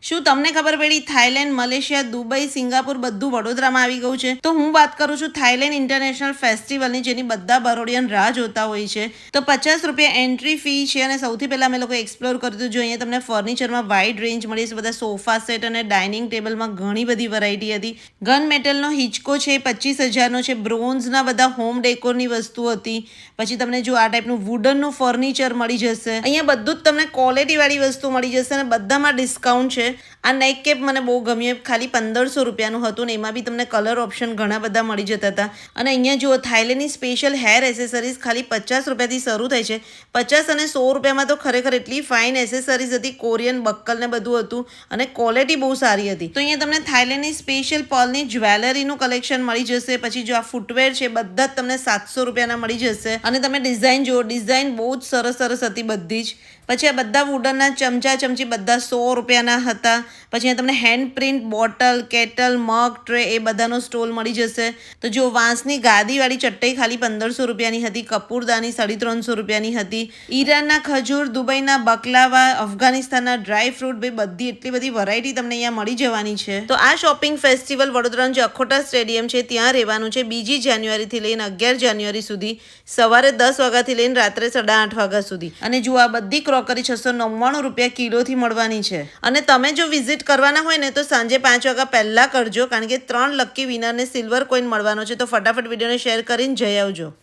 શું તમને ખબર પડી થાઈલેન્ડ, મલેશિયા, દુબઈ, સિંગાપુર બધું વડોદરામાં આવી ગયું છે? તો હું વાત કરું છું થાઈલેન્ડ ઇન્ટરનેશનલ ફેસ્ટિવલની, જેની બધા બરોડિયન રાહ જોતા હોય છે. તો 50 રૂપિયા એન્ટ્રી ફી છે અને સૌથી પહેલા અમે લોકો એક્સપ્લોર કર્યું હતું. જો અહીંયા તમને ફર્નિચરમાં વાઇડ રેન્જ મળી છે, બધા સોફા સેટ અને ડાઇનિંગ ટેબલમાં ઘણી બધી વેરાયટી હતી. ગન મેટલનો હિંચકો છે 25,000નો છે. બ્રોન્ઝના બધા હોમ ડેકોરની વસ્તુ હતી. પછી તમને જો આ ટાઈપનું વુડનનું ફર્નિચર મળી જશે. અહીંયા બધું જ તમને ક્વોલિટીવાળી વસ્તુ મળી જશે અને બધામાં ડિસ્કાઉન્ટ છે. આ નેક કેપ મને બહુ ગમ્યું. ખાલી 1500 રૂપિયાનું હતું ને એમાં બી તમને કલર ઓપ્શન ઘણા બધા મળી જતા હતા. અને અહીંયા જુઓ થાઈલેન્ડની સ્પેશિયલ હેર એસેસરીઝ ખાલી 50 રૂપિયાથી શરૂ થાય છે. 50 અને 100 રૂપિયામાં તો ખરેખર એટલી ફાઇન એસેસરીઝ હતી. કોરિયન બક્કલ ને બધું હતું અને ક્વોલિટી બહુ સારી હતી. તો અહીંયા તમને થાઈલેન્ડની સ્પેશિયલ પર્લની જ્વેલરીનું કલેક્શન મળી જશે. પછી જો આ ફૂટવેર છે બધા જ તમને 700 રૂપિયાના મળી જશે. અને તમે ડિઝાઇન જુઓ, ડિઝાઇન બહુ જ સરસ હતી બધી જ. પછી આ બધા વુડનના ચમચા ચમચી બધા 100 રૂપિયાના હતા. પછી અહીંયા તમને હેન્ડ પ્રિન્ટ બોટલ, કેટલ, મગ, ટ્રે એ બધાનો સ્ટોલ મળી જશે. તો જો વાંસની ગાદીવાળી ચટ્ટાઈ ખાલી 1500 રૂપિયાની હતી. કપૂરદાની 350 રૂપિયાની હતી. ઈરાનના ખજૂર, દુબઈના બકલાવા, અફઘાનિસ્તાનના ડ્રાય ફ્રૂટ, ભાઈ બધી એટલી બધી વેરાયટી તમને અહીંયા મળી જવાની છે. તો આ શોપિંગ ફેસ્ટિવલ વડોદરાનું જે અખોટા સ્ટેડિયમ છે ત્યાં રહેવાનું છે 2 જાન્યુઆરીથી લઈને 11 જાન્યુઆરી સુધી, સવારે 10 વાગ્યાથી લઈને રાત્રે 8:30 વાગ્યા સુધી. અને જો આ બધી ક્રોકરી 699 રૂપિયા કિલોથી મળવાની છે. અને તમે જો વિઝિટ કરવાના હોય ને તો સાંજે 5 વાગ્યા પહેલા કરજો, કારણ કે 3 લકી વિનરને સિલ્વર કોઈન મળવાનો છે. તો ફટાફટ વિડીયોને શેર કરીને જઈ આવજો.